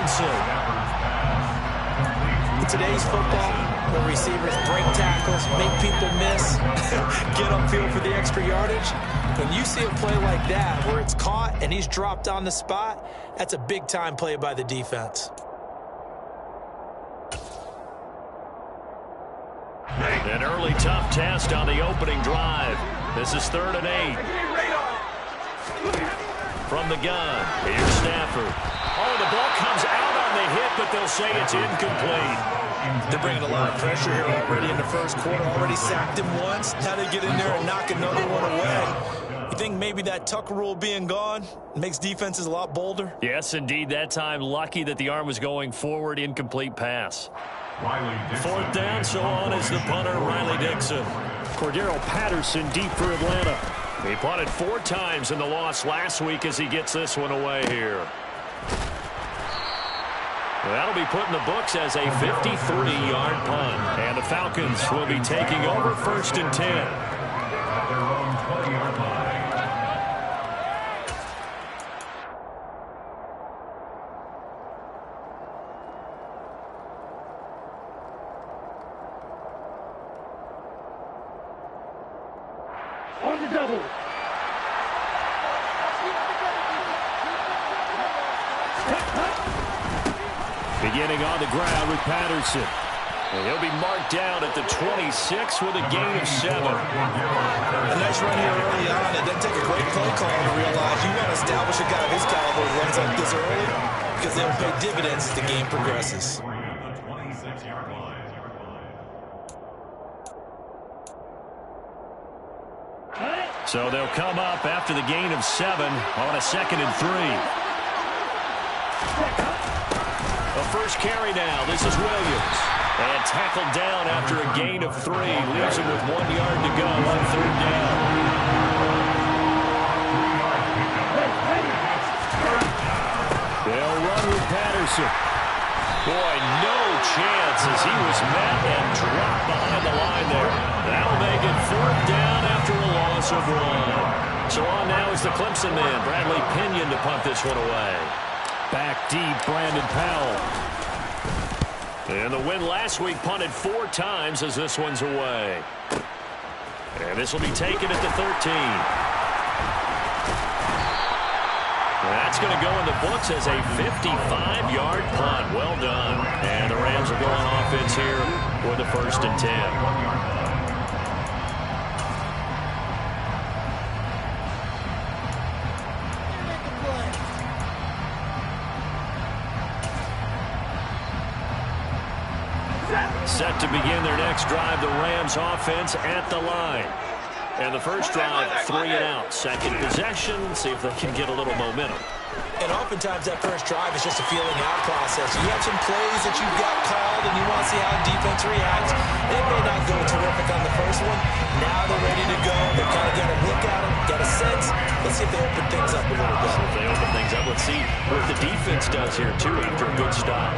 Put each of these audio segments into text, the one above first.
Robinson. In today's football, where receivers break tackles, make people miss, get upfield for the extra yardage, when you see a play like that where it's caught and he's dropped on the spot, that's a big-time play by the defense. An early tough test on the opening drive. This is 3rd and 8. From the gun, here's Stafford. Oh, the ball comes out on the hit, but they'll say it's incomplete. They're bringing a lot of pressure here already in the first quarter. Already sacked him once. Now they get in there and knock another one away. You think maybe that Tucker rule being gone makes defenses a lot bolder? Yes, indeed. That time, lucky that the arm was going forward. Incomplete pass. 4th down, so on is the punter, Riley Dixon. Cordero Patterson deep for Atlanta. He punted 4 times in the loss last week as he gets this one away here. That'll be put in the books as a 53-yard punt. And the Falcons will be taking over 1st and 10. Beginning on the ground with Patterson. And he'll be marked down at the 26 with a gain of 7. A nice run here early on. It doesn't take a great play call to realize you want to establish a guy of his caliber who runs like this early because they'll pay dividends as the game progresses. So they'll come up after the gain of 7 on a 2nd and 3. A first carry now. This is Williams. And tackled down after a gain of 3. Leaves him with 1 yard to go on 3rd down. They'll run with Patterson. Boy, no chance as he was met and dropped behind the line there. That'll make it 4th down after a loss of 1. So on now is the Clemson man, Bradley Pinion, to punt this one away. Back deep, Brandon Powell. And the win last week punted 4 times as this one's away. And this will be taken at the 13. That's going to go in the books as a 55-yard punt. Well done. And the Rams are going offense here for the 1st and 10. Set to begin their next drive, the Rams offense at the line. And the first drive, 3 and out. Second possession, see if they can get a little momentum. And oftentimes that first drive is just a feeling out process. You have some plays that you've got called and you want to see how defense reacts. It may not go terrific on the first one. Now they're ready to go. They've kind of got a look at them, got a sense. Let's see if they open things up a little bit. So if they open things up, let's see what the defense does here, too, after a good stop.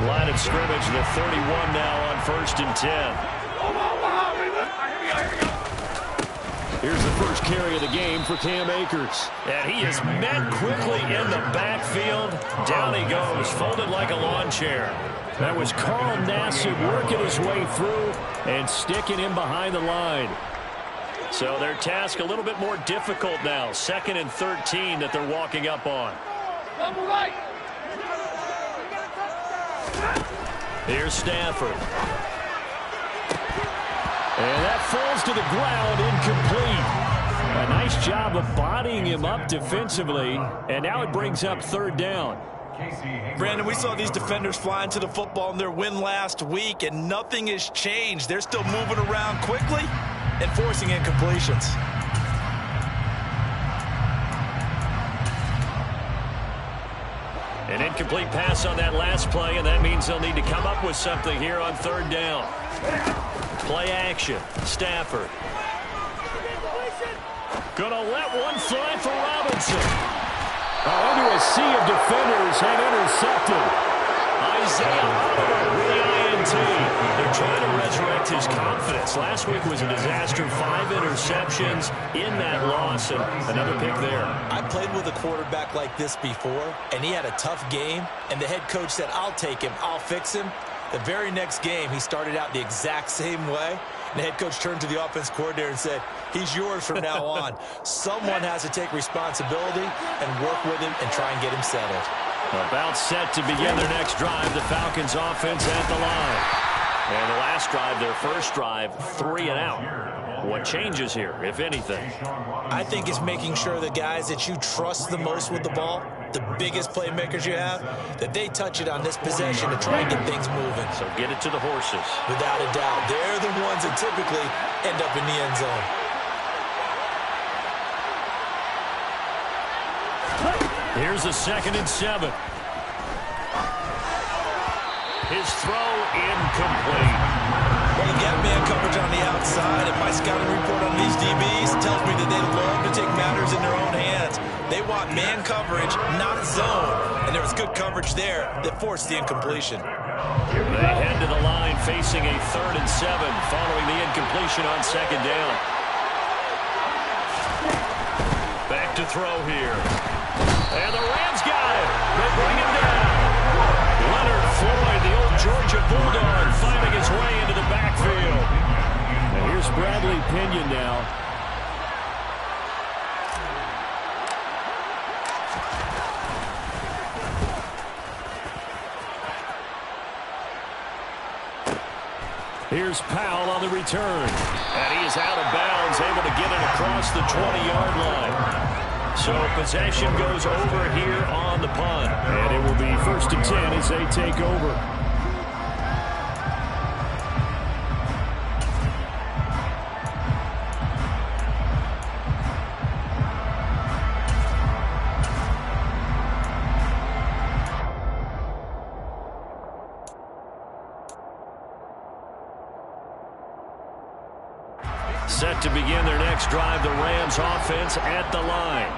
Line of scrimmage, the 31 now on 1st and 10. Here's the first carry of the game for Cam Akers. And he is met quickly in the backfield. Down he goes, folded like a lawn chair. That was Carl Nassib working his way through and sticking him behind the line. So their task a little bit more difficult now. 2nd and 13 that they're walking up on. Here's Stafford. And that falls to the ground, incomplete. A nice job of bodying him up defensively, and now it brings up 3rd down. Brandon, we saw these defenders flying to the football in their win last week, and nothing has changed. They're still moving around quickly and forcing incompletions. An incomplete pass on that last play, and that means they'll need to come up with something here on 3rd down. Play action. Stafford. Gonna let one fly for Robinson. Under a sea of defenders and intercepted. Isaiah Oliver with the INT. They're trying to resurrect his confidence. Last week was a disaster. 5 interceptions in that loss, and another pick there. I played with a quarterback like this before, and he had a tough game, and the head coach said, I'll take him, I'll fix him. The very next game, he started out the exact same way. And the head coach turned to the offense coordinator and said, he's yours from now on. Someone has to take responsibility and work with him and try and get him settled. About set to begin their next drive. The Falcons offense at the line. And the last drive, their first drive, 3 and out. What changes here, if anything? I think it's making sure the guys that you trust the most with the ball, the biggest playmakers you have, that they touch it on this possession to try and get things moving. So get it to the horses. Without a doubt. They're the ones that typically end up in the end zone. Here's a 2nd and 7. His throw incomplete. Well, you've got man coverage on the outside, and my scouting report on these DBs tells me that they love to take matters in their own hands. They want man coverage, not zone. And there was good coverage there that forced the incompletion. They head to the line facing a 3rd and 7 following the incompletion on 2nd down. Back to throw here. And the Rams got it. They bring him down. Leonard Floyd, the old Georgia Bulldog, finding his way into the backfield. And here's Bradley Pinion now. Here's Powell on the return. And he is out of bounds, able to get it across the 20-yard line. So possession goes over here on the punt. And it will be 1st and 10 as they take over. Set to begin their next drive, the Rams offense at the line.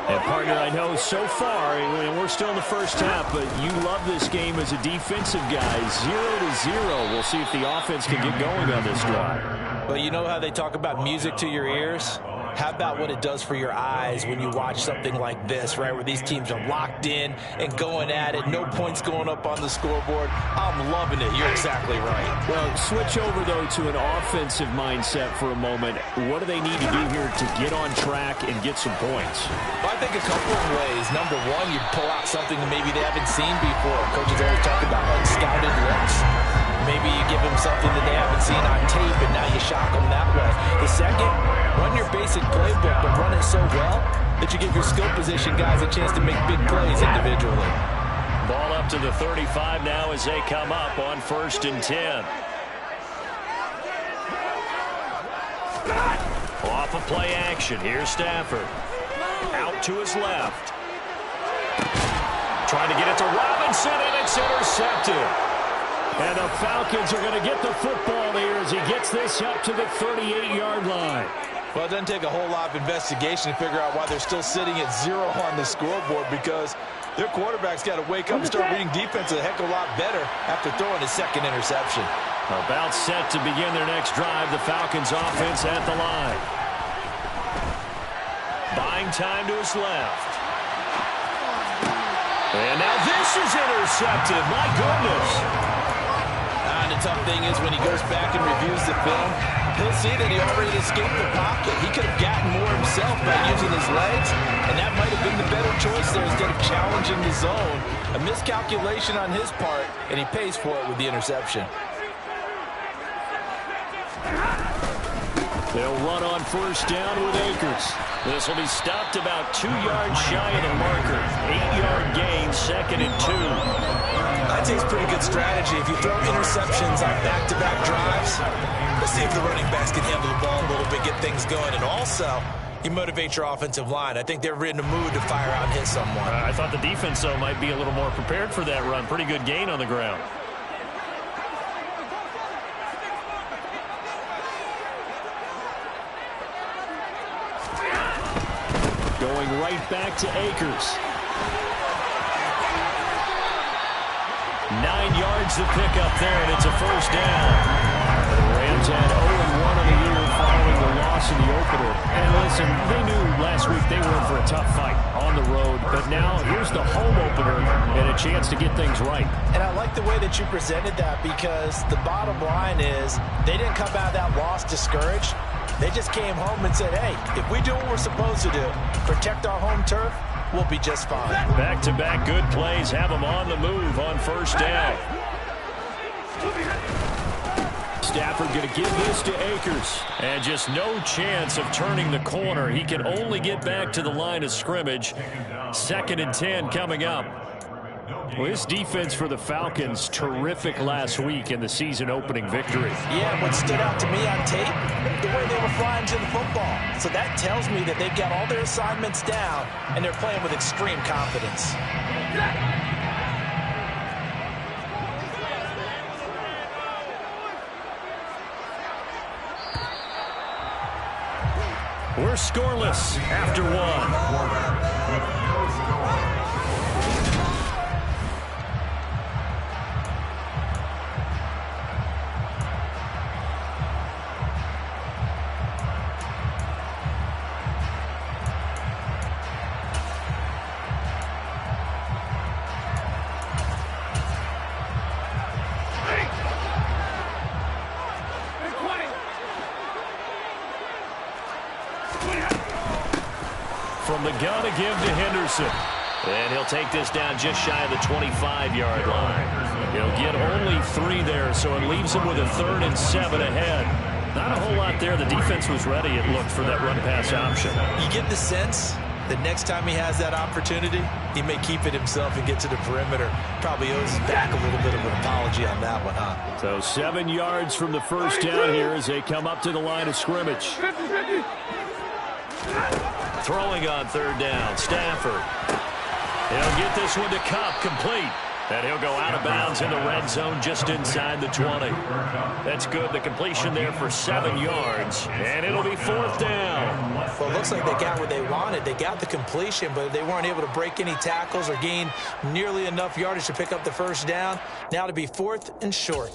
And, partner, I know so far, and we're still in the first half, but you love this game as a defensive guy. 0-0. We'll see if the offense can get going on this drive. Well, you know how they talk about music to your ears? How about what it does for your eyes when you watch something like this, right, where these teams are locked in and going at it, no points going up on the scoreboard? I'm loving it. You're exactly right. Well, switch over, though, to an offensive mindset for a moment. What do they need to do here to get on track and get some points? Well, I think a couple of ways. Number one, you pull out something that maybe they haven't seen before. Coaches always talk about unscouted looks. Maybe you give them something that they haven't seen on tape, and now you shock them that way. The second, run your basic playbook, but run it so well that you give your skill position guys a chance to make big plays individually. Ball up to the 35 now as they come up on 1st and 10. Off of play action. Here's Stafford. Out to his left. Trying to get it to Robinson, and it's intercepted. And the Falcons are going to get the football here as he gets this up to the 38-yard line. Well, it doesn't take a whole lot of investigation to figure out why they're still sitting at 0 on the scoreboard, because their quarterback's got to wake up and start reading defense a heck of a lot better after throwing his 2nd interception. About set to begin their next drive, the Falcons offense at the line. Buying time to his left. And now this is intercepted. My goodness. And the tough thing is when he goes back and reviews the film, he'll see that he already escaped the pocket. He could have gotten more himself by using his legs, and that might have been the better choice there instead of challenging the zone. A miscalculation on his part, and he pays for it with the interception. They'll run on 1st down with Akers. This will be stopped about 2 yards shy of the marker. 8-yard gain, 2nd and 2. I'd say it's pretty good strategy. If you throw interceptions on back-to-back drives, let's see if the running backs can handle the ball a little bit, get things going. And also, you motivate your offensive line. I think they're in the mood to fire out and hit someone. I thought the defense, though, might be a little more prepared for that run. Pretty good gain on the ground. Going right back to Akers. 9 yards to pick up there, and it's a first down. The Rams had 0-1 on the year following the loss in the opener. And listen, they knew last week they were in for a tough fight on the road. But now here's the home opener and a chance to get things right. And I like the way that you presented that, because the bottom line is they didn't come out of that loss discouraged. They just came home and said, hey, if we do what we're supposed to do, protect our home turf, we'll be just fine. Back-to-back good plays have them on the move on first down. Stafford going to give this to Akers. And just no chance of turning the corner. He can only get back to the line of scrimmage. 2nd and 10 coming up. Well, this defense for the Falcons, terrific last week in the season-opening victory. Yeah, what stood out to me on tape, the way they were flying to the football. So that tells me that they've got all their assignments down, and they're playing with extreme confidence. We're scoreless after one. From the gun to give to Henderson. And he'll take this down just shy of the 25-yard line. He'll get only 3 there, so it leaves him with a 3rd and 7 ahead. Not a whole lot there. The defense was ready, it looked, for that run-pass option. You get the sense that next time he has that opportunity, he may keep it himself and get to the perimeter. Probably owes his back a little bit of an apology on that one, huh? So 7 yards from the first down here as they come up to the line of scrimmage. Throwing on 3rd down, Stafford. He'll get this one to Kupp, complete. And he'll go out of bounds in the red zone just inside the 20. That's good. The completion there for 7 yards. And it'll be 4th down. Well, it looks like they got what they wanted. They got the completion, but they weren't able to break any tackles or gain nearly enough yardage to pick up the first down. Now to be 4th and short.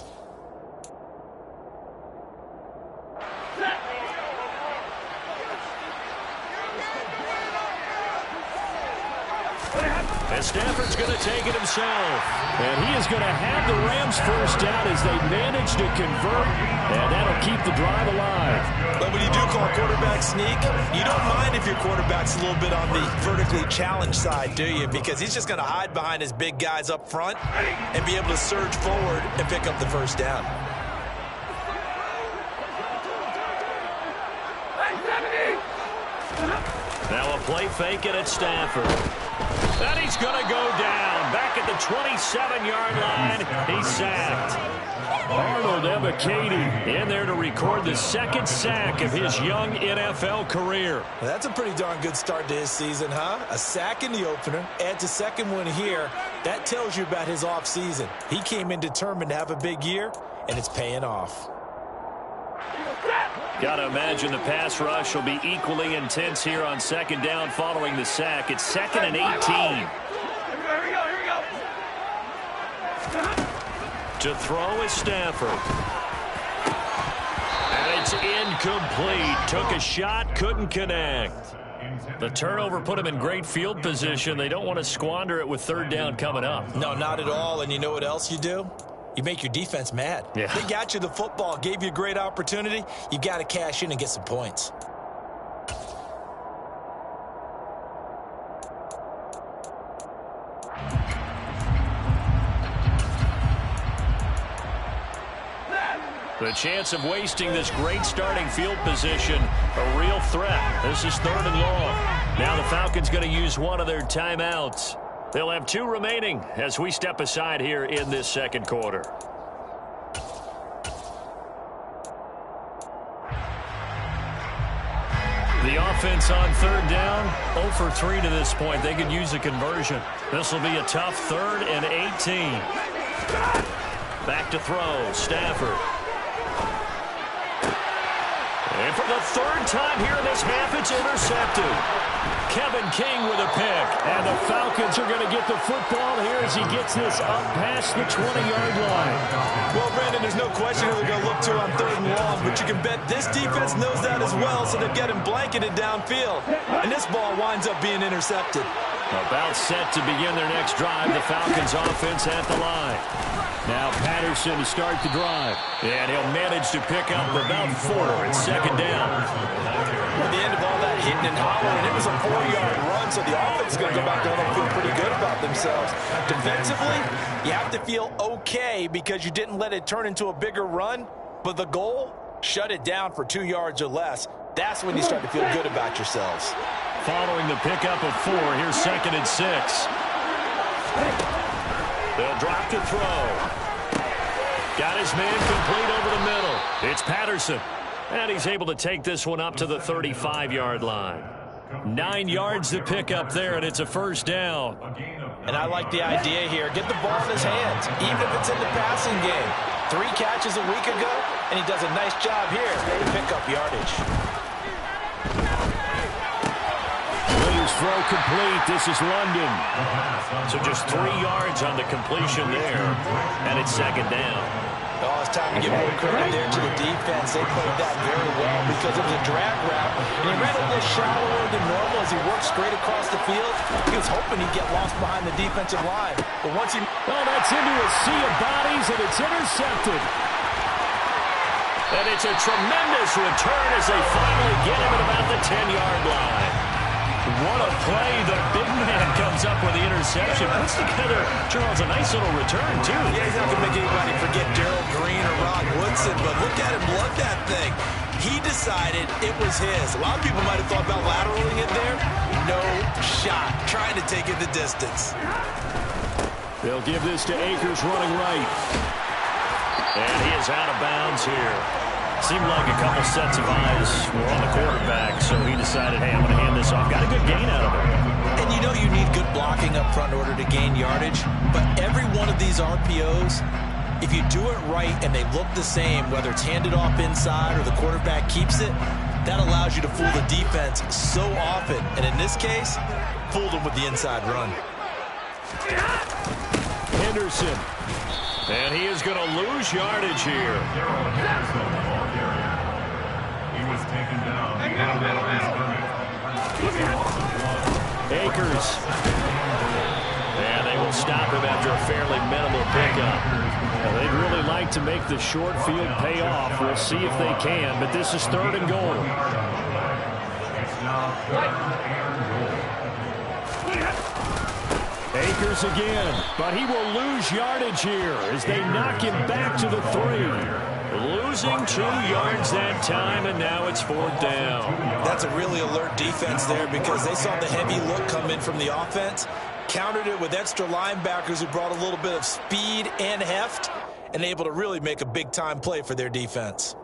And Stafford's going to take it himself. And he is going to have the Rams first down as they manage to convert. And that'll keep the drive alive. But when you do call quarterback sneak, you don't mind if your quarterback's a little bit on the vertically challenged side, do you? Because he's just going to hide behind his big guys up front and be able to surge forward and pick up the first down. Now a play fake it at Stafford. And he's going to go down. Back at the 27-yard line, he's sacked. Arnold Ebiketie in there to record the 2nd sack of his young NFL career. That's a pretty darn good start to his season, huh? A sack in the opener, adds a 2nd one here. That tells you about his offseason. He came in determined to have a big year, and it's paying off. Got to imagine the pass rush will be equally intense here on 2nd down following the sack. It's 2nd and 18. Here we go. To throw is Stafford. And it's incomplete. Took a shot, couldn't connect. The turnover put him in great field position. They don't want to squander it with 3rd down coming up. No, not at all. And you know what else you do? You make your defense mad. Yeah. They got you the football, gave you a great opportunity. You got to cash in and get some points. The chance of wasting this great starting field position, a real threat. This is 3rd and long. Now the Falcons going to use one of their timeouts. They'll have 2 remaining as we step aside here in this 2nd quarter. The offense on 3rd down, 0 for 3 to this point. They could use a conversion. This will be a tough 3rd and 18. Back to throw, Stafford. And for the 3rd time here in this half, it's intercepted. Kevin King with a pick. And the Falcons are going to get the football here as he gets this up past the 20-yard line. Well, Brandon, there's no question who they're going to look to on 3rd and long, but you can bet this defense knows that as well, so they're getting blanketed downfield. And this ball winds up being intercepted. About set to begin their next drive, the Falcons offense at the line. Now Patterson to start the drive. And he'll manage to pick up about 4 at 2nd down. At the end of all that hitting and hollering, it was a 4-yard run, so the offense is going to go back there and feel pretty good about themselves. Defensively, you have to feel okay because you didn't let it turn into a bigger run, but the goal, shut it down for 2 yards or less. That's when you start to feel good about yourselves. Following the pickup of 4, here's 2nd and 6. They'll drop to throw. Got his man complete over the middle. It's Patterson. And he's able to take this one up to the 35-yard line. 9 yards to pick up there, and it's a 1st down. And I like the idea here. Get the ball in his hands, even if it's in the passing game. 3 catches a week ago, and he does a nice job here to pick up yardage. Williams throw complete. This is London. So just 3 yards on the completion there, and it's 2nd down. Oh, it's time to give more credit there to the defense. They played that very well because it was a drag route, and he ran a little shallower than normal as he worked straight across the field. He was hoping he'd get lost behind the defensive line, but once he... Oh, that's into a sea of bodies, and it's intercepted. And it's a tremendous return as they finally get him at about the 10-yard line. What a play. The big man comes up with the interception. Puts together, Charles, a nice little return, too. Yeah, he's not going to make anybody forget Darrell Green or Rod Woodson, but look at him love that thing. He decided it was his. A lot of people might have thought about lateraling it there. No shot. Trying to take it the distance. They'll give this to Akers running right. And he is out of bounds here. Seemed like a couple sets of eyes were on the quarterback, so he decided, hey, I'm going to hand this off. Got a good gain out of it. And you know you need good blocking up front in order to gain yardage, but every one of these RPOs, if you do it right and they look the same, whether it's handed off inside or the quarterback keeps it, that allows you to fool the defense so often. And in this case, fooled them with the inside run. Henderson. And he is going to lose yardage here. He was taken down. Akers. And they will stop him after a fairly minimal pickup. Now, they'd really like to make the short field pay off. We'll see if they can, but this is 3rd and goal. Akers again, but he will lose yardage here as they knock him back to the 3. Losing 2 yards that time, and now it's 4th down. That's a really alert defense there because they saw the heavy look come in from the offense, countered it with extra linebackers who brought a little bit of speed and heft, and able to really make a big-time play for their defense.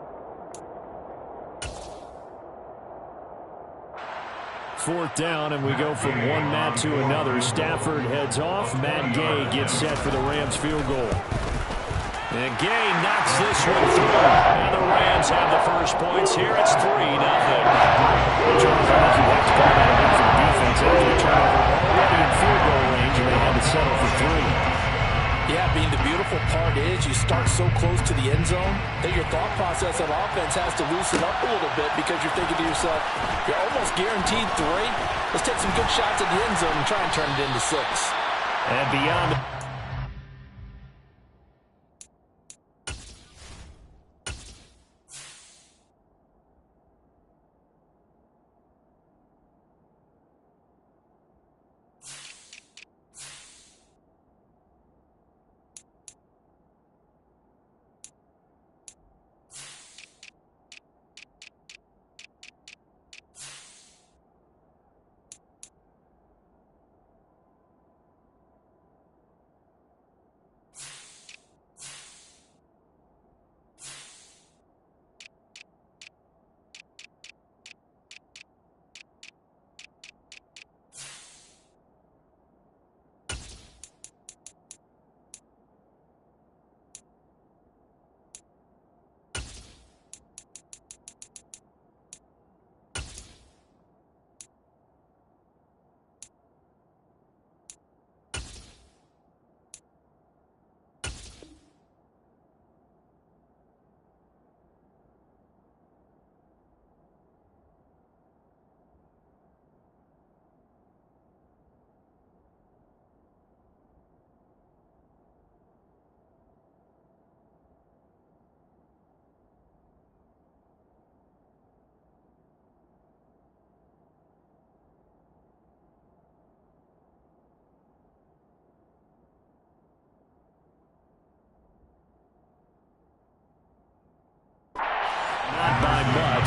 4th down, and we go from one Matt to another. Stafford heads off. Matt Gay gets set for the Rams field goal. And Gay knocks this one through. And the Rams have the first points here. It's 3-0. Charles, I think you have to call that a for the defense after the turnover. Already in field goal range, and they had to settle for 3. Yeah, being the beautiful part is you start so close to the end zone that your thought process of offense has to loosen up a little bit because you're thinking to yourself, you're almost guaranteed 3. Let's take some good shots at the end zone and try and turn it into 6. And beyond...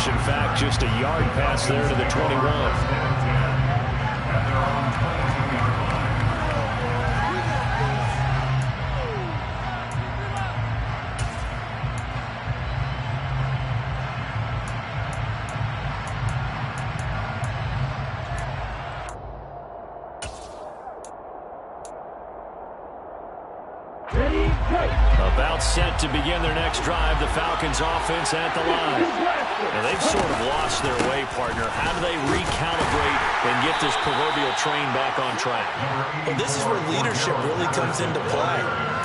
In fact, just a yard pass there to the 21. About set to begin their next drive. The Falcons offense at the line. Now they've sort of lost their way, partner. How do they recalibrate and get this proverbial train back on track? Well, this is where leadership really comes into play.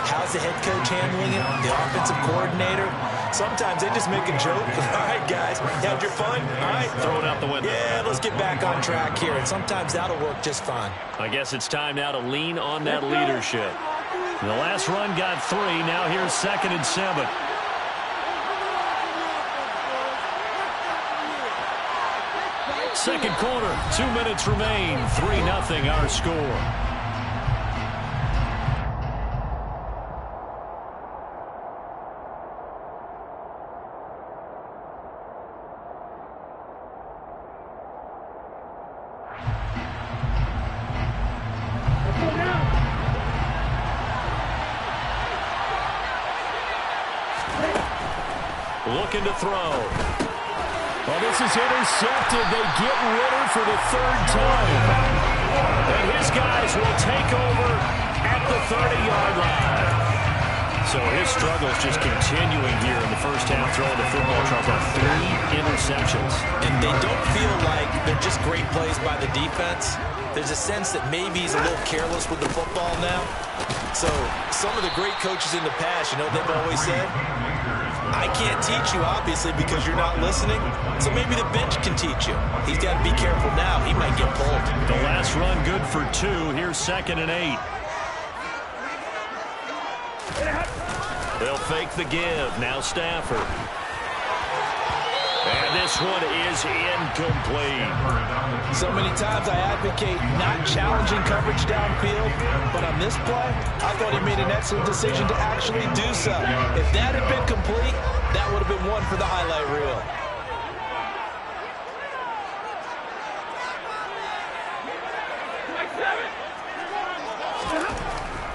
How's the head coach handling it? The offensive coordinator? Sometimes they just make a joke. All right, guys, had your fun? All right. Throw it out the window. Yeah, let's get back on track here. And sometimes that'll work just fine. I guess it's time now to lean on that leadership. The last run got 3. Now here's 2nd and 7. Second quarter, 2 minutes remain. 3-0 our score. Looking to throw. Well, this is intercepted. They get Ritter for the 3rd time. And his guys will take over at the 30-yard line. So his struggles just continuing here in the first half, throwing the football trouble. 3 interceptions. And they don't feel like they're just great plays by the defense. There's a sense that maybe he's a little careless with the football now. So some of the great coaches in the past, you know, they've always said, I can't teach you, obviously, because you're not listening. So maybe the bench can teach you. He's got to be careful now. He might get pulled. The last run good for 2. Here's 2nd and 8. They'll fake the give. Now Stafford. And this one is incomplete. So many times I advocate not challenging coverage downfield, but on this play, I thought he made an excellent decision to actually do so. If that had been complete, that would have been one for the highlight reel.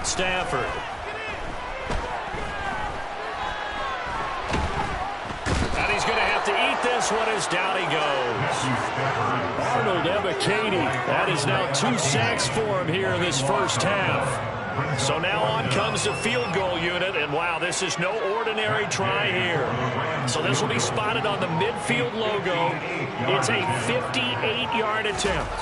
Stafford. And he's going to have to eat this one as down he goes. Arnold Ebiketie. That is now 2 sacks for him here in this first half. So now on comes the field goal unit, and wow, this is no ordinary try here. So this will be spotted on the midfield logo. It's a 58-yard attempt.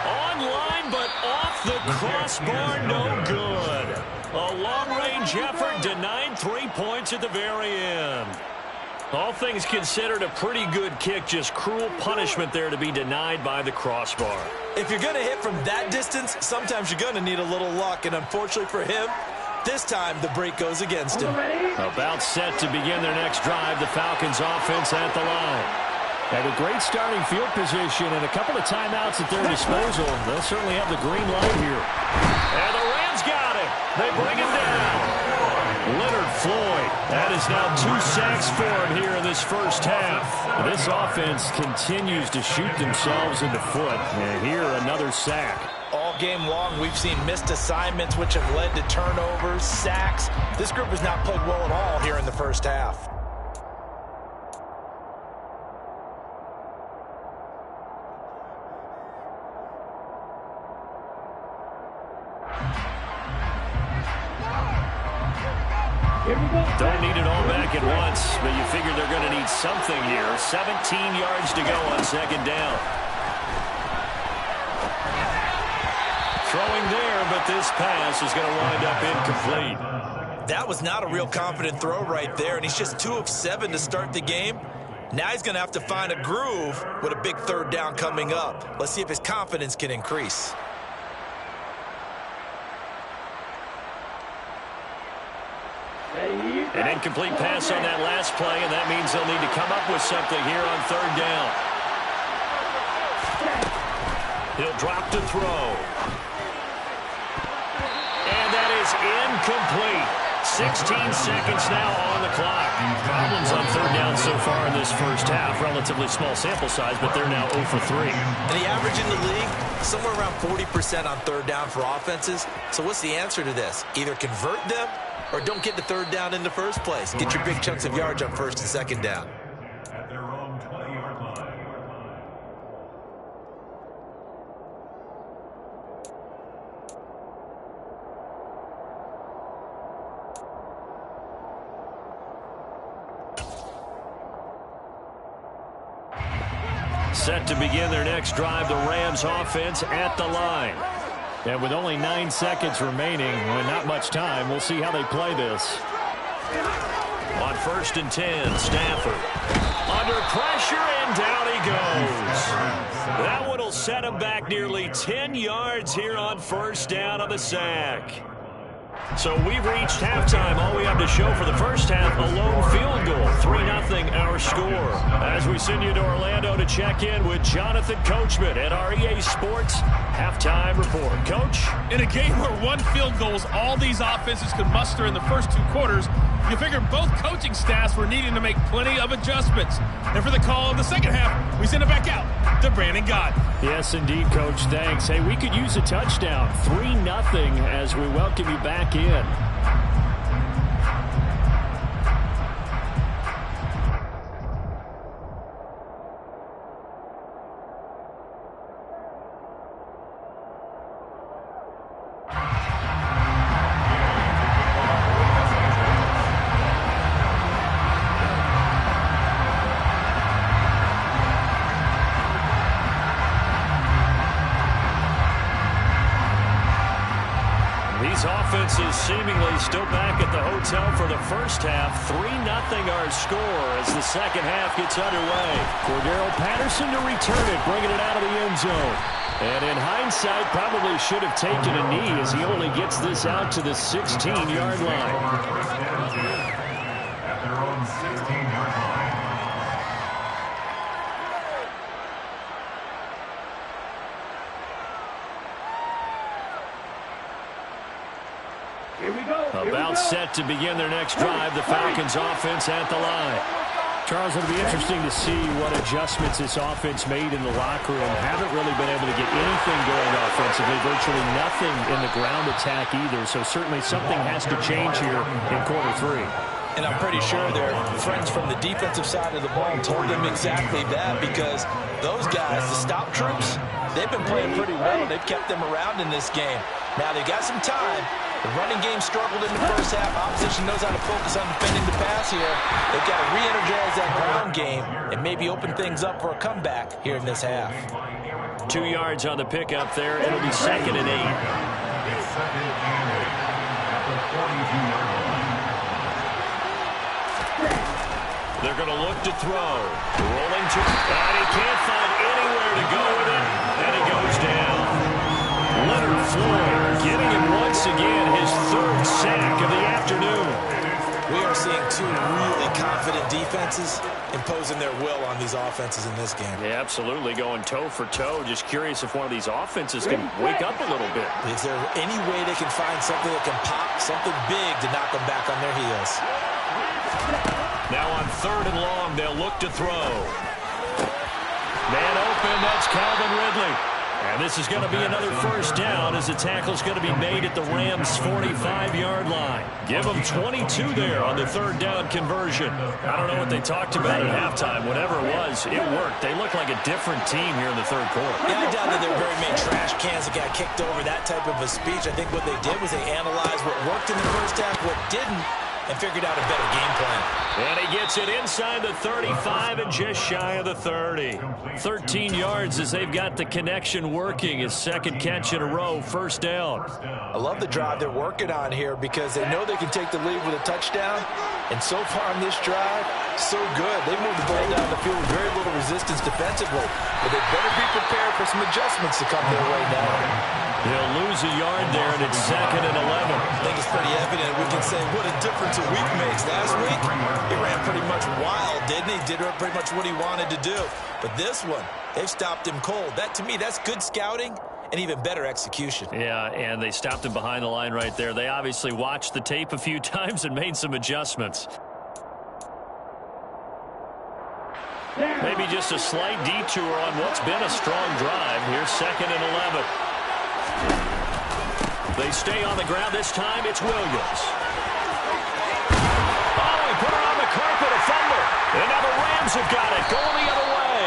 Online, but off the crossbar, no good. A long-range effort denied 3 points at the very end. All things considered, a pretty good kick. Just cruel punishment there to be denied by the crossbar. If you're going to hit from that distance, sometimes you're going to need a little luck. And unfortunately for him, this time the break goes against him. About set to begin their next drive. The Falcons offense at the line. Have a great starting field position and a couple of timeouts at their disposal. They'll certainly have the green light here. And the Rams got him. They bring him down. Leonard Floyd. That is now 2 sacks for him here in this first half. This offense continues to shoot themselves in the foot. And here, another sack. All game long, we've seen missed assignments, which have led to turnovers, sacks. This group has not played well at all here in the first half. Don't need it all back at once, but you figure they're going to need something here. 17 yards to go on 2nd down. Throwing there, but this pass is going to wind up incomplete. That was not a real confident throw right there, and he's just 2 of 7 to start the game. Now he's going to have to find a groove with a big 3rd down coming up. Let's see if his confidence can increase. An incomplete pass on that last play, and that means they'll need to come up with something here on 3rd down. He'll drop to throw. And that is incomplete. 16 seconds now on the clock. Problems on third down so far in this first half. Relatively small sample size, but they're now 0 for 3. And the average in the league, somewhere around 40% on third down for offenses. So what's the answer to this? Either convert them or don't get the third down in the first place. Get your big chunks of yards on first and second down. At their own 20-yard line. Set to begin their next drive, the Rams offense at the line. And with only 9 seconds remaining and not much time, we'll see how they play this. On 1st and 10, Stafford. Under pressure, and down he goes. That one will set him back nearly 10 yards here on first down on the sack. So we've reached halftime. All we have to show for the first half, a lone field goal. 3-0 our score. As we send you to Orlando to check in with Jonathan Coachman at our EA Sports Halftime Report. Coach? In a game where one field goal is all these offenses could muster in the first 2 quarters, you figure both coaching staffs were needing to make plenty of adjustments. And for the call in the second half, we send it back out to Brandon Gaudin. Yes, indeed, Coach. Thanks. Hey, we could use a touchdown. 3-0 as we welcome you back in. Offenses seemingly still back at the hotel for the first half. 3-0 our score as the second half gets underway. Cordero Patterson to return it, bringing it out of the end zone. And in hindsight, probably should have taken a knee as he only gets this out to the 16-yard line. At their own 16-yard line. About set to begin their next drive, the Falcons offense at the line. Charles, it'll be interesting to see what adjustments this offense made in the locker room. Haven't really been able to get anything going offensively, virtually nothing in the ground attack either. So certainly something has to change here in quarter 3. And I'm pretty sure their friends from the defensive side of the ball told them exactly that, because those guys, the stop troops, they've been playing pretty well. They've kept them around in this game. Now they've got some time. The running game struggled in the first half. Opposition knows how to focus on defending the pass here. They've got to re-energize that ground game and maybe open things up for a comeback here in this half. 2 yards on the pickup there. It'll be 2nd and 8. It's 2nd and 8 at the 42-yard line. They're going to look to throw. Rolling to, and he can't find anywhere to go with it, and he goes down. Leonard Floyd getting him once again, his 3rd sack of the afternoon. We are seeing 2 really confident defenses imposing their will on these offenses in this game. Yeah, absolutely, going toe for toe. Just curious if one of these offenses can wake up a little bit. Is there any way they can find something that can pop, something big to knock them back on their heels? Now on 3rd and long, they'll look to throw. Man open, that's Calvin Ridley. And this is going to be another first down as the tackle's going to be made at the Rams' 45-yard line. Give them 22 there on the 3rd down conversion. I don't know what they talked about at halftime. Whatever it was, it worked. They look like a different team here in the 3rd quarter. Yeah, I doubt that there were very many trash cans that got kicked over, that type of a speech. I think what they did was they analyzed what worked in the first half, what didn't, and figured out a better game plan. And he gets it inside the 35 and just shy of the 30. 13 yards as they've got the connection working. His 2nd catch in a row, first down. I love the drive they're working on here because they know they can take the lead with a touchdown. And so far on this drive, so good. They moved the ball down the field with very little resistance defensively. But they better be prepared for some adjustments to come their way now. He'll lose a yard there, and it's 2nd and 11. I think it's pretty evident. We can say what a difference a week makes. Last week, he ran pretty much wild, didn't he? Did pretty much what he wanted to do. But this one, they've stopped him cold. That, to me, that's good scouting and even better execution. Yeah, and they stopped him behind the line right there. They obviously watched the tape a few times and made some adjustments. Maybe just a slight detour on what's been a strong drive. Here's 2nd and 11. They stay on the ground this time. It's Williams. Oh, he put her on the carpet, a fumble. And now the Rams have got it, going the other way.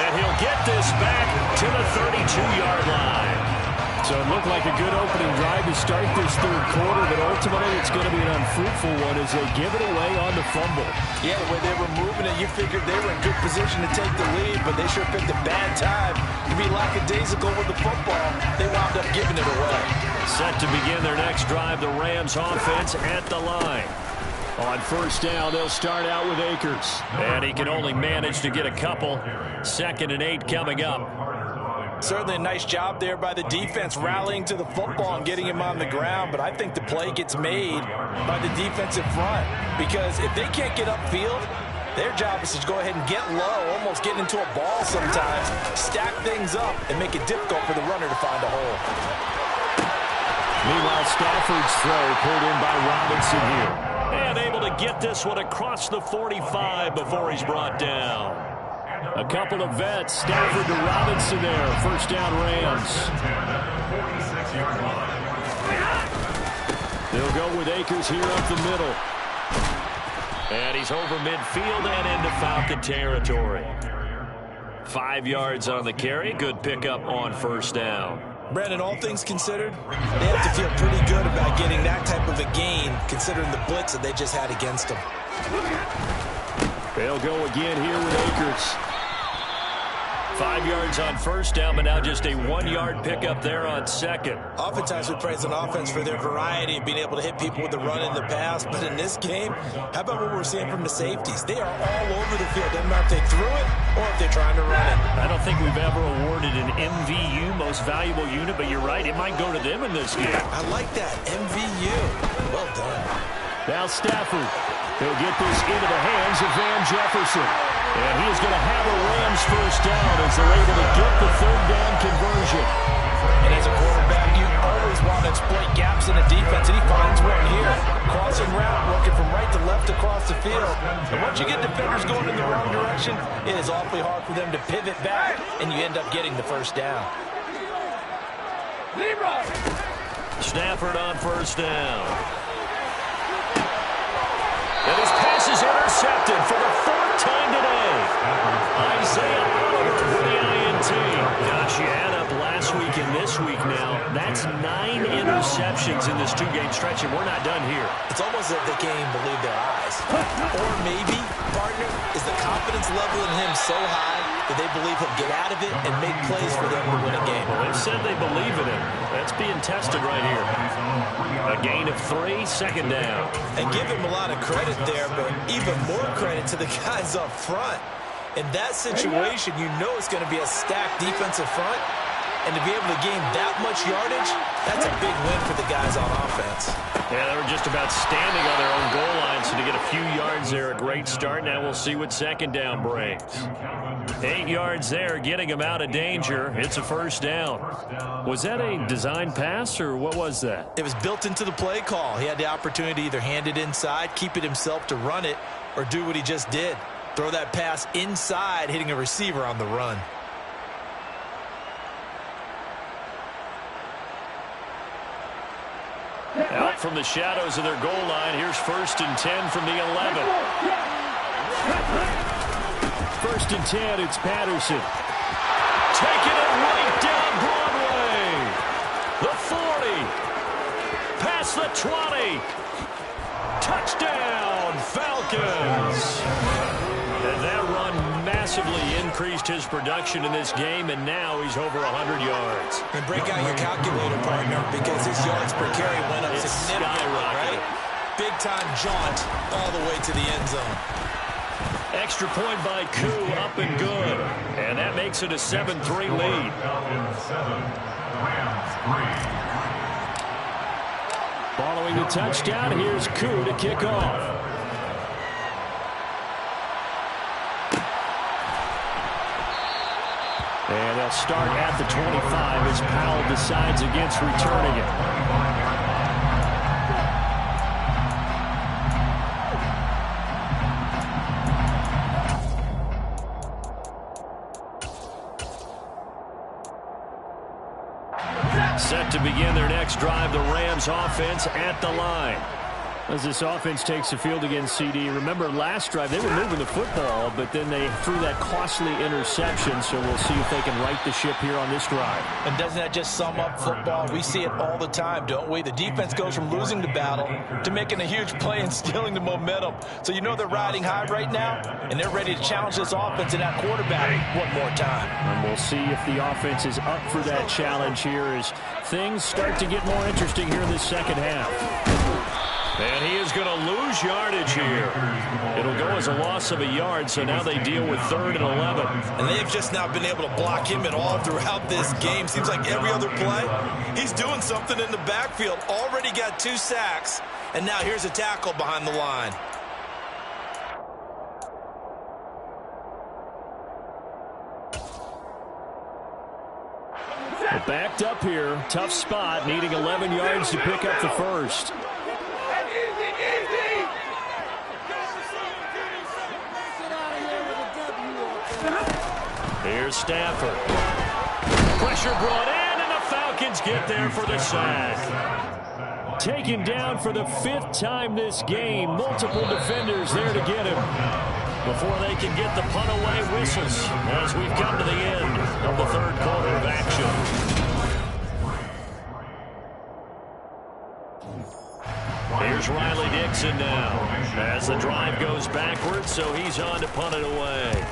And he'll get this back to the 32-yard line. So it looked like a good opening drive to start this third quarter, but ultimately it's going to be an unfruitful one as they give it away on the fumble. Yeah, the way they were moving it, you figured they were in good position to take the lead, but they sure picked a bad time to be lackadaisical with the football. They wound up giving it away. Set to begin their next drive, the Rams offense at the line. On first down, they'll start out with Akers. And he can only manage to get a couple. 2nd and 8 coming up. Certainly a nice job there by the defense rallying to the football and getting him on the ground, but I think the play gets made by the defensive front because if they can't get upfield, their job is to go ahead and get low, almost get into a ball sometimes, stack things up, and make it difficult for the runner to find a hole. Meanwhile, Stafford's throw pulled in by Robinson here. And able to get this one across the 45 before he's brought down. A couple of vets, Stafford to Robinson there. First down, Rams. They'll go with Akers here up the middle. And he's over midfield and into Falcon territory. 5 yards on the carry. Good pickup on first down. Brandon, all things considered, they have to feel pretty good about getting that type of a gain considering the blitz that they just had against them. They'll go again here with Akers. 5 yards on first down, but now just a 1-yard pickup there on second. Oftentimes we praise an offense for their variety of being able to hit people with the run in the pass, but in this game, how about what we're seeing from the safeties? They are all over the field. Doesn't matter if they threw it or if they're trying to run it. I don't think we've ever awarded an MVU, most valuable unit, but you're right, it might go to them in this game. I like that, MVU. Well done. Now Stafford. He'll get this into the hands of Van Jefferson. And he is going to have a Rams first down as they're able to get the third down conversion. And as a quarterback, you always want to exploit gaps in the defense, and he finds one here. Crossing route, working from right to left across the field. And once you get defenders going in the wrong direction, it is awfully hard for them to pivot back, and you end up getting the first down. Stafford on first down. And his pass is intercepted for the 4th time today. Isaiah Oliver for the INT. Gosh, you add up last week and this week now. That's 9 interceptions in this 2-game stretch, and we're not done here. It's almost as if they can't even believe their eyes. Or maybe, partner, is the confidence level in him so high that they believe he'll get out of it and make plays for them to win a game. Well, they've said they believe in him. That's being tested right here. A gain of 3, 2nd down. And give him a lot of credit there, but even more credit to the guys up front. In that situation, you know it's going to be a stacked defensive front. And to be able to gain that much yardage, that's a big win for the guys on offense. Yeah, they were just about standing on their own goal line, so to get a few yards there, a great start. Now we'll see what 2nd down brings. 8 yards there, getting him out of danger. It's a first down. Was that a design pass, or what was that? It was built into the play call. He had the opportunity to either hand it inside, keep it himself to run it, or do what he just did. Throw that pass inside, hitting a receiver on the run. Out from the shadows of their goal line, here's 1st and 10 from the 11. 1st and 10, it's Patterson. Taking it right down Broadway. The 40. Past the 20. Touchdown, Falcons. And that run massively increased his production in this game, and now he's over 100 yards. And break out your calculator, partner, because his yards per carry went up significantly, right? Big-time jaunt all the way to the end zone. Extra point by Koo, up and good. And that makes it a 7-3 lead. Following the touchdown, here's Koo to kick off. And they'll start at the 25 as Powell Powell decides against returning it. Set to begin their next drive, the Rams offense at the line. As this offense takes the field against CD, remember last drive they were moving the football, but then they threw that costly interception, so we'll see if they can right the ship here on this drive. And doesn't that just sum up football? We see it all the time, don't we? The defense goes from losing the battle to making a huge play and stealing the momentum. So you know they're riding high right now, and they're ready to challenge this offense and that quarterback one more time. And we'll see if the offense is up for that challenge here as things start to get more interesting here in the second half. And he is going to lose yardage here. It'll go as a loss of a yard, so now they deal with 3rd and 11. And they've just not been able to block him at all throughout this game. Seems like every other play, he's doing something in the backfield. Already got 2 sacks, and now here's a tackle behind the line. Backed up here, tough spot, needing 11 yards to pick up the first. Here's Stafford. Pressure brought in, and the Falcons get there for the sack. Taken down for the 5th time this game. Multiple defenders there to get him. Before they can get the punt away whistles, as we've come to the end of the 3rd quarter of action. Here's Riley Dixon now, as the drive goes backwards, so he's on to punt it away.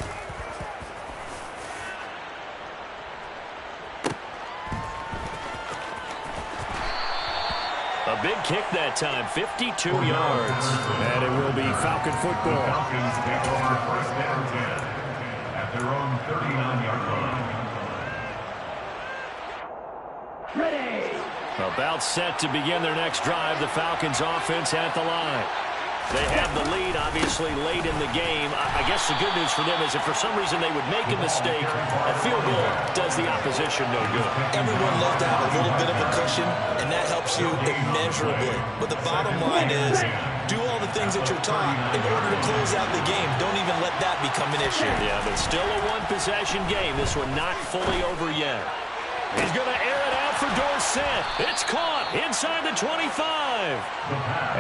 A big kick that time, 52 yards. And it will be Falcon football. Falcons get over 1st and 10 at their own 39-yard line. About set to begin their next drive, the Falcons offense at the line. They have the lead, obviously, late in the game. I guess the good news for them is if for some reason they would make a mistake, a field goal does the opposition no good. Everyone loves to have a little bit of a cushion, and that helps you immeasurably. But the bottom line is, do all the things that you're taught in order to close out the game. Don't even let that become an issue. Yeah, but still a one-possession game. This one not fully over yet. He's going to air it out for Dorsett. It's caught inside the 25.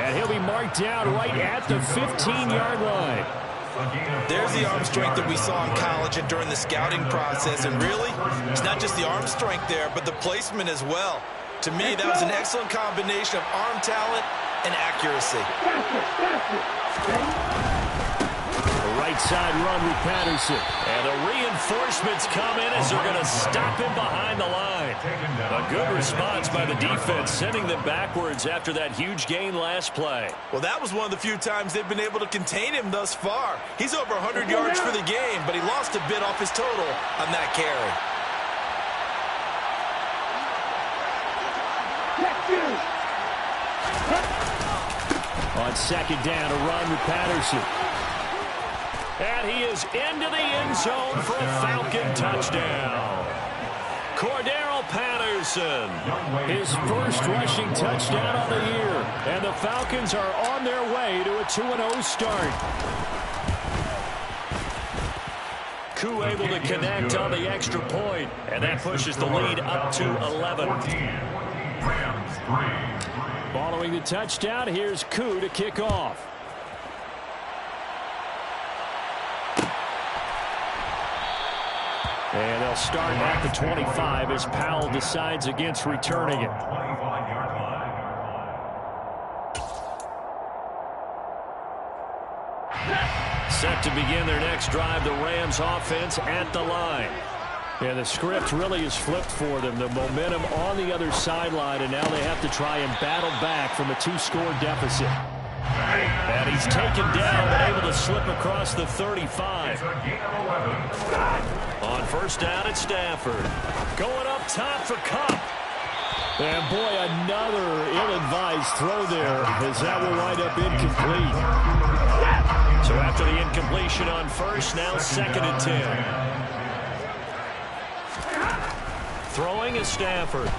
And he'll be marked down right at the 15-yard line. There's the arm strength that we saw in college and during the scouting process. And really, it's not just the arm strength there, but the placement as well. To me, that was an excellent combination of arm talent and accuracy. Right side run with Patterson. And the reinforcements come in as they're going to stop him behind the line. A good response by the defense, sending them backwards after that huge gain last play. Well, that was one of the few times they've been able to contain him thus far. He's over 100 yards for the game, but he lost a bit off his total on that carry. On 2nd down, a run with Patterson. And he is into the end zone for a Falcon touchdown. Cordarrelle Patterson. His first rushing touchdown of the year. And the Falcons are on their way to a 2-0 start. Koo able to connect on the extra point. And that pushes the lead up to 11. Following the touchdown, here's Koo to kick off. And they'll start at the 25 as Powell decides against returning it. Set to begin their next drive, the Rams offense at the line. Yeah, the script really is flipped for them. The momentum on the other sideline, and now they have to try and battle back from a 2-score deficit. And he's taken down, but able to slip across the 35. On 1st down, it's Stafford. Going up top for Kupp. And boy, another ill-advised throw there, as that will wind up incomplete. So after the incompletion on 1st, now 2nd and 10. Throwing is Stafford.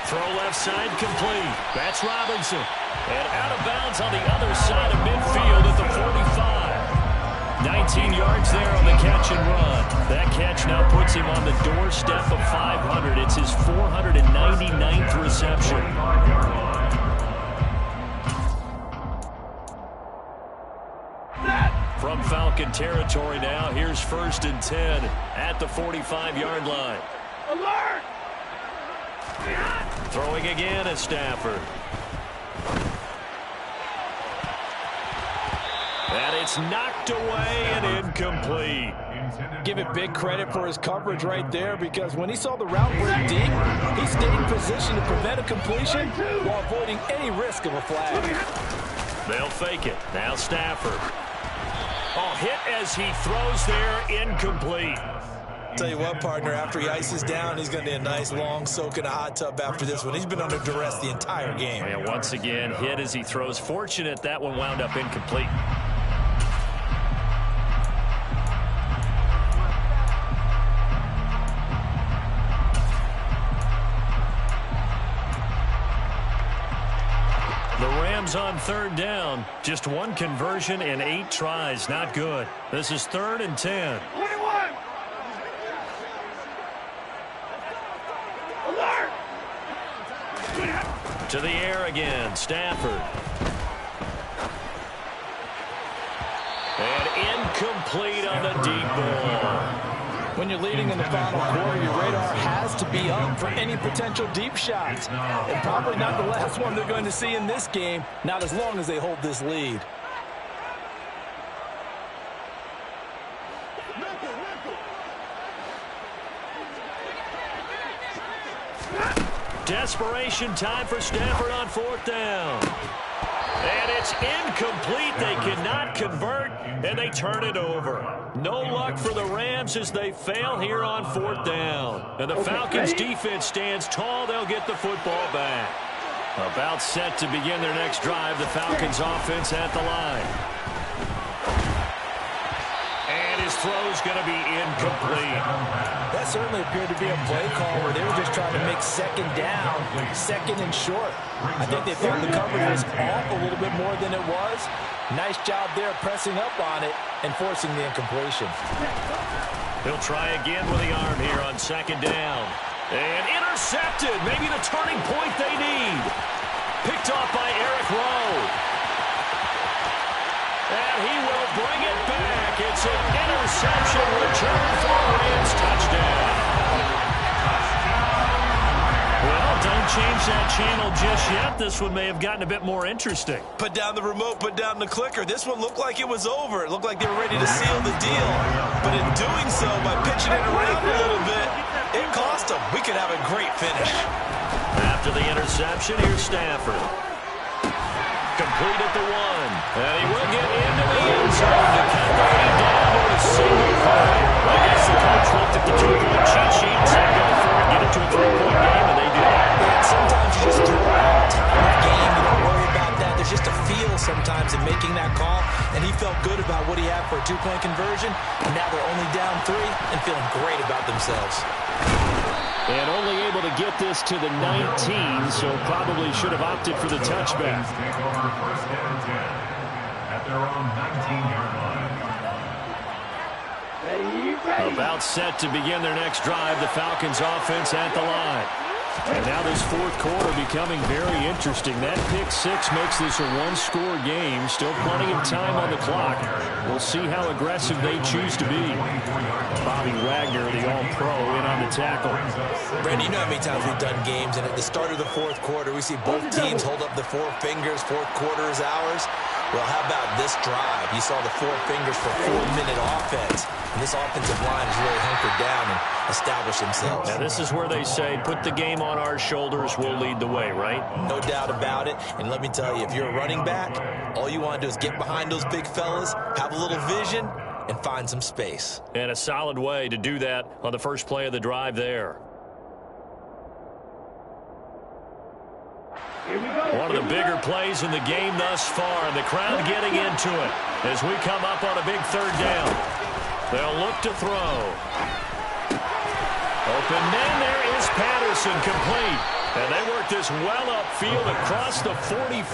Throw left side complete. That's Robinson. And out of bounds on the other side of midfield at the 45. 19 yards there on the catch and run. That catch now puts him on the doorstep of 500. It's his 499th reception. From Falcon territory now, here's 1st and 10 at the 45-yard line. Alert! Throwing again is Stafford. And it's knocked away and incomplete. Give it big credit for his coverage right there, because when he saw the route break deep, he stayed in position to prevent a completion while avoiding any risk of a flag. They'll fake it. Now Stafford. Oh, hit as he throws there, incomplete. Tell you what, partner, after he ices down, he's going to need a nice long soak in a hot tub after this one. He's been under duress the entire game. And once again, hit as he throws. Fortunate that one wound up incomplete. The Rams on 3rd down. Just one conversion and 8 tries. Not good. This is 3rd and 10. 21! Alert! To the air again, Stafford. And incomplete on the deep ball. When you're leading in the final quarter, your radar has to be up for any potential deep shots. And probably not the last one they're going to see in this game, not as long as they hold this lead. Desperation time for Stafford on 4th down. And it's incomplete. They cannot convert, and they turn it over. No luck for the Rams as they fail here on 4th down. And the Falcons' defense stands tall. They'll get the football back. About set to begin their next drive. The Falcons' offense at the line. And his throw's going to be incomplete. That certainly appeared to be a play call where they were just trying to make 2nd down, 2nd and short. I think they thought the coverage was off a little bit more than it was. Nice job there pressing up on it and forcing the incompletion. He'll try again with the arm here on 2nd down. And intercepted. Maybe the turning point they need. Picked off by Eric Rowe. And he will bring it back. It's an interception return for a Rams touchdown. Well, don't change that channel just yet. This one may have gotten a bit more interesting. Put down the remote, put down the clicker. This one looked like it was over. It looked like they were ready to seal the deal. But in doing so, by pitching it around a little bit, it cost them. We could have a great finish. After the interception, here's Stafford. Complete at the 1. And he will get into the end zone to cut the lead down to a single point. I guess the coach looked at the 2-point cheat sheet and said, go for it, get it to a 3-point game, and they did. And sometimes you just throw it out. Time of game, you don't worry about that. There's just a feel sometimes in making that call, and he felt good about what he had for a 2-point conversion, and now they're only down 3 and feeling great about themselves. And only able to get this to the 19, so probably should have opted for the touchback. Take over 1st and 10 at their own 19-yard line. About set to begin their next drive. The Falcons offense at the line. And now this 4th quarter becoming very interesting. That pick 6 makes this a 1-score game. Still plenty of time on the clock. We'll see how aggressive they choose to be. Bobby Wagner, the All-Pro, in on the tackle. Brandon, you know how many times we've done games, and at the start of the 4th quarter, we see both teams hold up the 4 fingers, 4th quarter is ours. Well, how about this drive? You saw the 4 fingers for 4-minute offense. And this offensive line has really hunkered down and established themselves. Now, this is where they say, put the game on our shoulders, we'll lead the way, right? No doubt about it. And let me tell you, if you're a running back, all you want to do is get behind those big fellas, have a little vision, and find some space. And a solid way to do that on the first play of the drive there. One of the bigger plays in the game thus far, and the crowd getting into it as we come up on a big 3rd down. They'll look to throw. Open man, there is Patterson, complete. And they work this well upfield across the 45.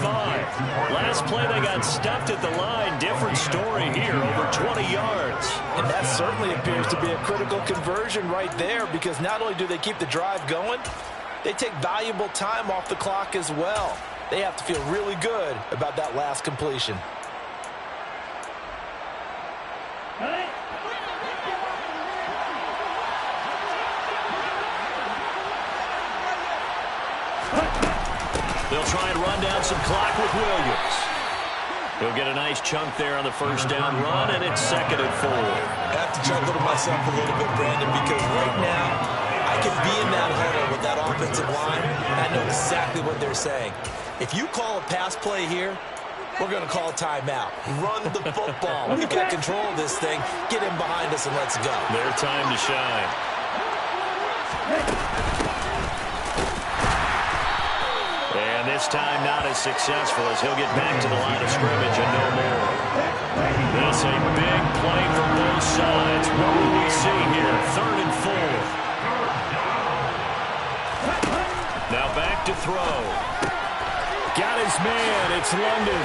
Last play they got stuffed at the line. Different story here, over 20 yards. And that certainly appears to be a critical conversion right there, because not only do they keep the drive going, they take valuable time off the clock as well. They have to feel really good about that last completion. They'll try and run down some clock with Williams. He'll get a nice chunk there on the first down run, and it's 2nd and 4. I have to chuckle to myself a little bit, Brandon, because right now I can be in that huddle with that offensive line, and I know exactly what they're saying. If you call a pass play here, we're going to call a timeout. Run the football. We've got control of this thing. Get in behind us and let's go. Their time to shine. And this time not as successful, as he'll get back to the line of scrimmage and no more. This a big play from both sides. What will we see here? 3rd and 4. Now back to throw. Got his man. It's London.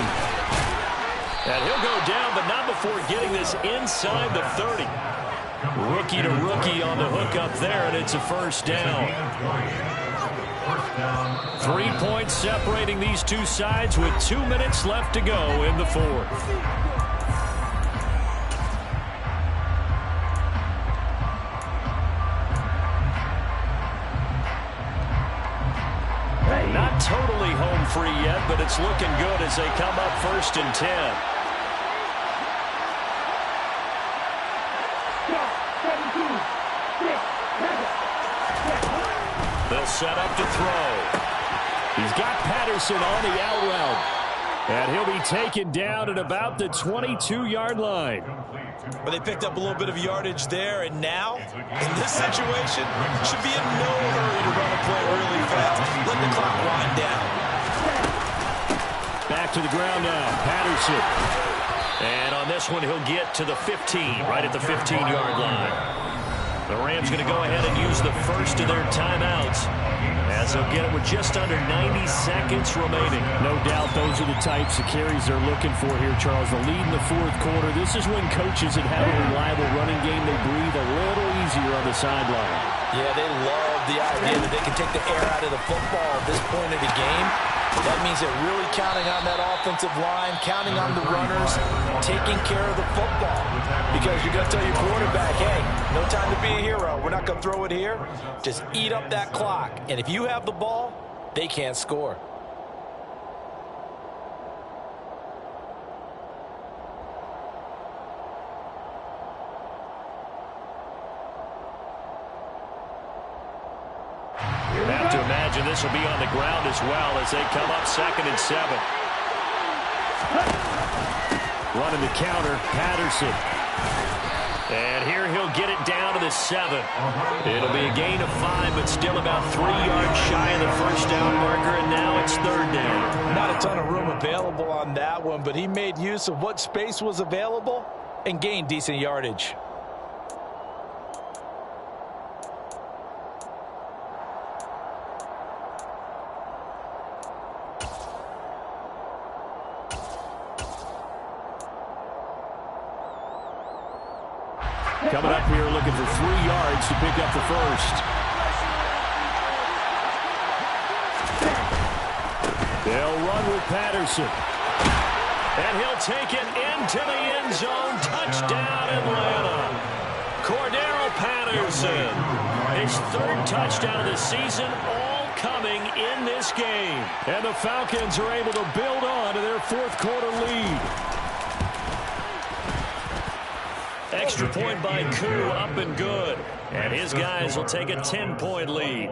And he'll go down, but not before getting this inside the 30. Rookie to rookie on the hook up there, and it's a first down. 3 points separating these two sides with 2 minutes left to go in the 4th. Not totally home free yet, but it's looking good as they come up 1st and 10. They'll set up to throw. He's got Patterson on the out route. And he'll be taken down at about the 22-yard line. But they picked up a little bit of yardage there, and now, in this situation, should be in no hurry to run a play really fast. Let the clock wind down. Back to the ground now, Patterson. And on this one, he'll get to the 15, right at the 15-yard line. The Rams going to go ahead and use the first of their timeouts, as they'll get it with just under 90 seconds remaining. No doubt those are the types of carries they're looking for here, Charles. The lead in the 4th quarter. This is when coaches that have a reliable running game, they breathe a little easier on the sideline. Yeah, they love the idea that they can take the air out of the football at this point of the game. That means they're really counting on that offensive line, counting on the runners, taking care of the football. Because you're going to tell your quarterback, hey, no time to be a hero. We're not going to throw it here. Just eat up that clock. And if you have the ball, they can't score. You have to imagine this will be on the ground as well as they come up 2nd and 7. Running the counter, Patterson. And here he'll get it down to the 7. It'll be a gain of 5, but still about 3 yards shy of the first down marker, and now it's 3rd down. Not a ton of room available on that one, but he made use of what space was available and gained decent yardage. Coming up here looking for 3 yards to pick up the first. They'll run with Patterson. And he'll take it into the end zone. Touchdown, Atlanta. Cordero Patterson. His 3rd touchdown of the season, all coming in this game. And the Falcons are able to build on to their 4th quarter lead. Extra point by Koo, up and good. And his guys will take a 10-point lead.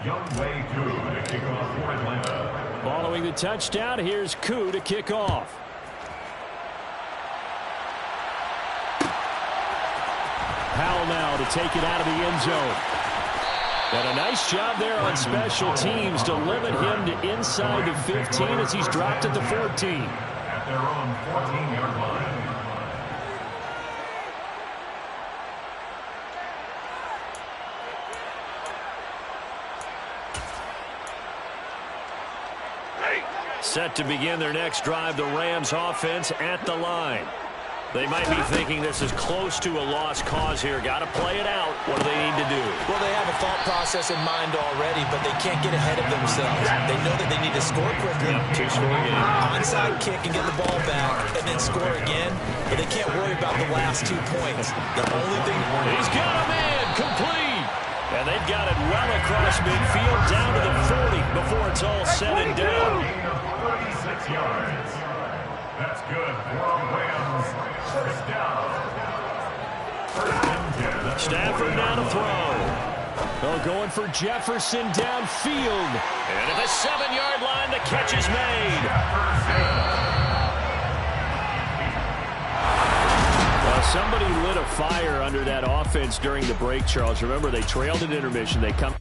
Younghoe Koo to kick off for Atlanta. Following the touchdown, here's Koo to kick off. Powell now to take it out of the end zone. And a nice job there on special teams to limit him to inside the 15 as he's dropped at the 14. At their own 14-yard line. Set to begin their next drive, the Rams offense at the line. They might be thinking this is close to a lost cause here. Got to play it out. What do they need to do? Well, they have a thought process in mind already, but they can't get ahead of themselves. They know that they need to score quickly. Two-score game. Onside kick and get the ball back and then score again, but they can't worry about the last 2 points. The only thing... He's got him in. Complete. And they've got it well across midfield down to the 40 before it's all said and done. 36 yards. That's good for Rams. First down. Stafford now to throw. Oh, going for Jefferson downfield. And at the 7-yard line, the catch is made. Well, somebody lit a fire under that offense during the break, Charles. Remember, they trailed at intermission. They come...